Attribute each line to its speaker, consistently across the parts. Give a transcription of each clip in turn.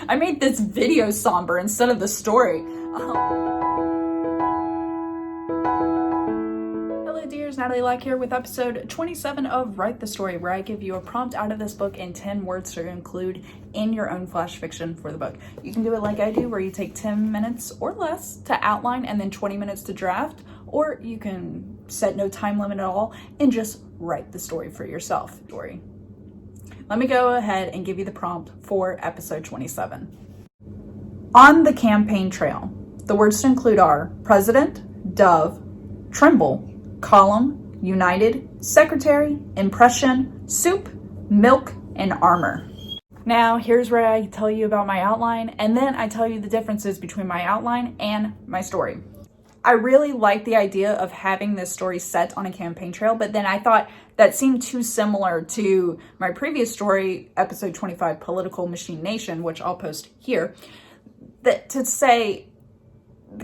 Speaker 1: I made this video somber instead of the story. Hello dears, Natalie Locke here with episode 27 of Write the Story, where I give you a prompt out of this book and 10 words to include in your own flash fiction for the book. You can do it like I do, where you take 10 minutes or less to outline and then 20 minutes to draft, or you can set no time limit at all and just write the story for yourself. Let me go ahead and give you the prompt for episode 27. On the campaign trail, the words to include are President, Dove, Tremble, Column, United, Secretary, Impression, Soup, Milk, and Armor. Now, here's where I tell you about my outline, and then I tell you the differences between my outline and my story. I really like the idea of having this story set on a campaign trail, but then I thought that seemed too similar to my previous story, episode 25, Political Machine Nation, which I'll post here, that to say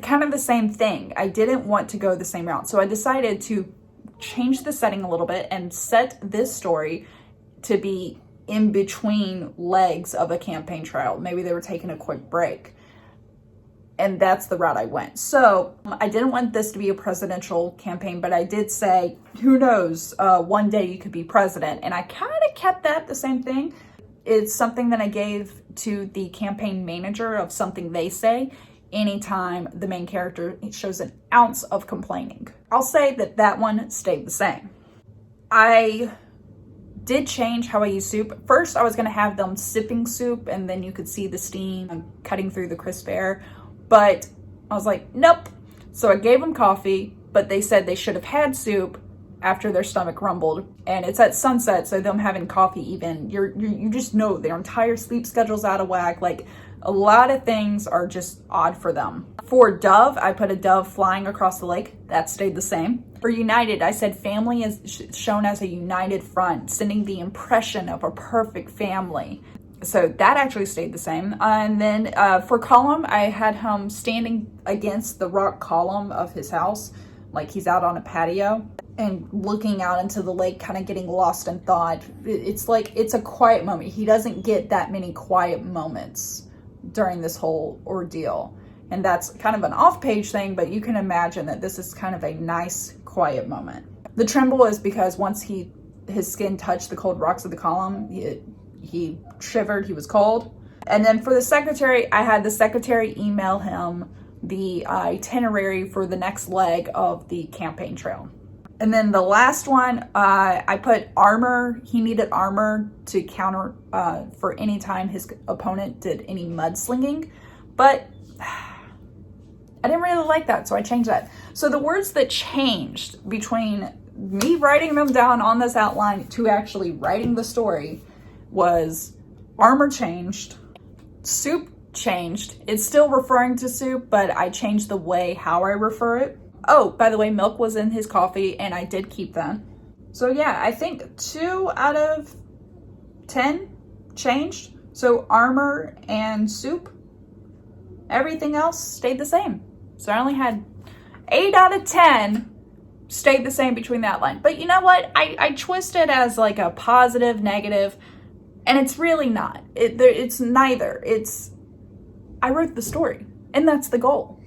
Speaker 1: kind of the same thing. I didn't want to go the same route. So I decided to change the setting a little bit and set this story to be in between legs of a campaign trail. Maybe they were taking a quick break. And that's the route I went. So I didn't want this to be a presidential campaign, but I did say, who knows, one day you could be president. And I kind of kept that the same thing. It's something that I gave to the campaign manager of something they say anytime the main character shows an ounce of complaining. I'll say that that one stayed the same. I did change how I use soup. First, I was going to have them sipping soup, and then you could see the steam cutting through the crisp air. But I was like, nope. So I gave them coffee, but they said they should have had soup after their stomach rumbled. And it's at sunset, so them having coffee even, you just know their entire sleep schedule's out of whack. Like, a lot of things are just odd for them. For Dove, I put a dove flying across the lake. That stayed the same. For United, I said family is shown as a united front, sending the impression of a perfect family. So that actually stayed the same. And then for Column, I had him standing against the rock column of his house, like he's out on a patio and looking out into the lake, kind of getting lost in thought. It's like, it's a quiet moment. He doesn't get that many quiet moments during this whole ordeal. And that's kind of an off-page thing, but you can imagine that this is kind of a nice, quiet moment. The tremble is because once his skin touched the cold rocks of the column, he shivered, he was cold. And then for the secretary, I had the secretary email him the itinerary for the next leg of the campaign trail. And then the last one, I put armor. He needed armor to counter for any time his opponent did any mudslinging. But I didn't really like that, so I changed that. So the words that changed between me writing them down on this outline to actually writing the story was armor changed, soup changed. It's still referring to soup, but I changed the way how I refer it. Oh, by the way, milk was in his coffee, and I did keep that. So yeah, I think 2 out of 10 changed. So armor and soup. Everything else stayed the same. So I only had 8 out of 10 stayed the same between that line. But you know what? I twist it as like a positive, negative, and it's really not. It's neither. I wrote the story, and that's the goal.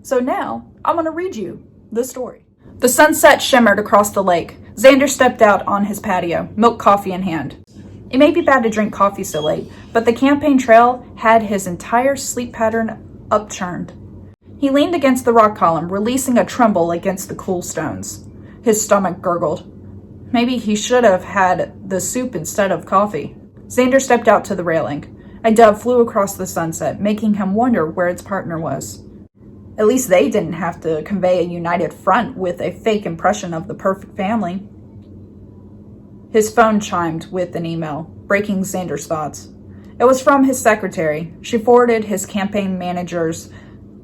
Speaker 1: So now I'm going to read you the story. The sunset shimmered across the lake. Xander stepped out on his patio, milk coffee in hand. It may be bad to drink coffee so late, but the campaign trail had his entire sleep pattern upturned. He leaned against the rock column, releasing a tremble against the cool stones. His stomach gurgled. Maybe he should have had the soup instead of coffee. Xander stepped out to the railing. A dove flew across the sunset, making him wonder where its partner was. At least they didn't have to convey a united front with a fake impression of the perfect family. His phone chimed with an email, breaking Xander's thoughts. It was from his secretary. She forwarded his campaign manager's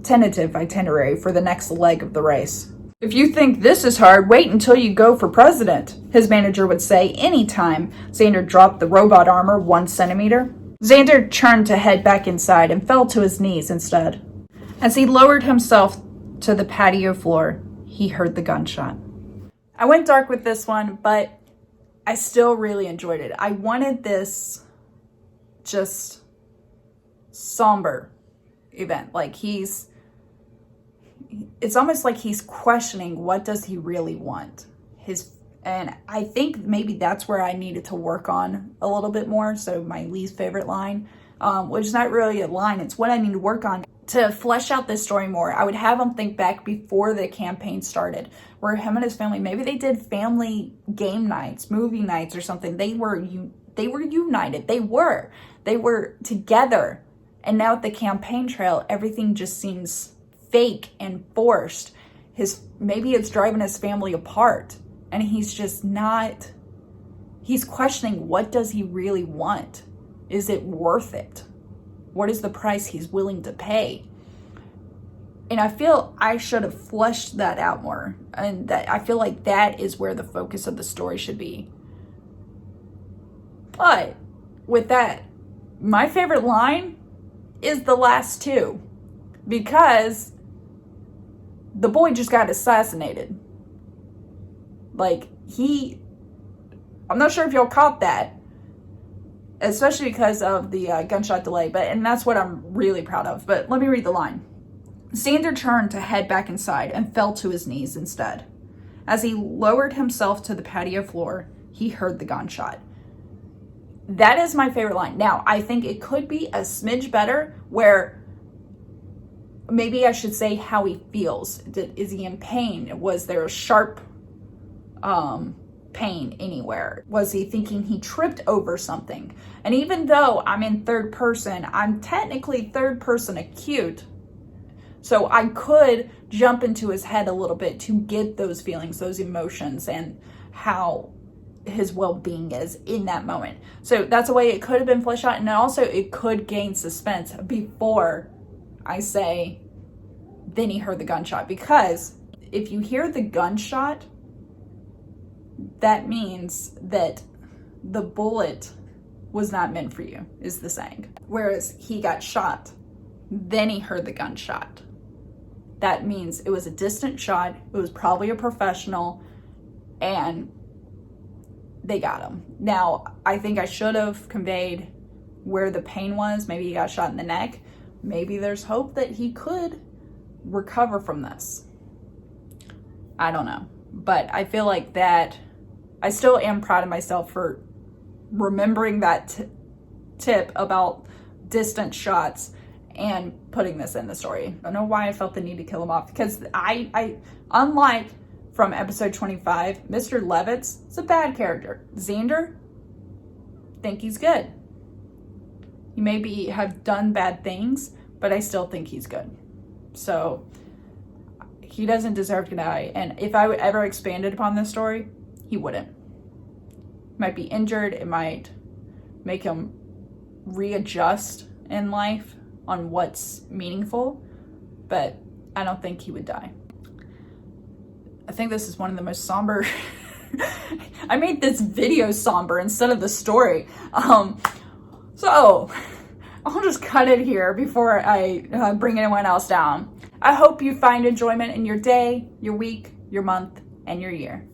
Speaker 1: tentative itinerary for the next leg of the race. If you think this is hard, wait until you go for president, his manager would say anytime Xander dropped the robot armor 1 centimeter. Xander turned to head back inside and fell to his knees instead. As he lowered himself to the patio floor, he heard the gunshot. I went dark with this one, but I still really enjoyed it. I wanted this just somber event. Like it's almost like he's questioning, what does he really want? And I think maybe that's where I needed to work on a little bit more. So my least favorite line, which is not really a line, it's what I need to work on to flesh out this story more. I would have him think back before the campaign started, where him and his family, maybe they did family game nights, movie nights or something. They were united. They were together. And now at the campaign trail, everything just seems fake and forced. Maybe it's driving his family apart, and he's questioning, what does he really want? Is it worth it? What is the price he's willing to pay? And I feel I should have fleshed that out more. And that I feel like that is where the focus of the story should be. But with that, my favorite line is the last two, because the boy just got assassinated. Like, I'm not sure if y'all caught that, especially because of the gunshot delay, and that's what I'm really proud of. But let me read the line. Xander turned to head back inside and fell to his knees instead. As he lowered himself to the patio floor, he heard the gunshot. That is my favorite line. Now, I think it could be a smidge better, where maybe I should say how he feels. Is he in pain? Was there a sharp pain anywhere? Was he thinking he tripped over something? And even though I'm in third person, I'm technically third person acute. So I could jump into his head a little bit to get those feelings, those emotions, and how his well-being is in that moment. So that's a way it could have been fleshed out. And also it could gain suspense before I say, then he heard the gunshot. Because if you hear the gunshot, that means that the bullet was not meant for you, is the saying. Whereas he got shot, then he heard the gunshot. That means it was a distant shot, it was probably a professional, and they got him. Now, I think I should have conveyed where the pain was. Maybe he got shot in the neck. Maybe there's hope that he could recover from this. I don't know. But I feel like that, I still am proud of myself for remembering that tip about distant shots and putting this in the story. I don't know why I felt the need to kill him off, because I unlike from episode 25, Mr. Levitz is a bad character. Xander, think he's good. He maybe have done bad things, but I still think he's good. So he doesn't deserve to die. And if I ever expanded upon this story, he wouldn't. He might be injured. It might make him readjust in life on what's meaningful, but I don't think he would die. I think this is one of the most somber. I made this video somber instead of the story. So I'll just cut it here before I bring anyone else down. I hope you find enjoyment in your day, your week, your month, and your year.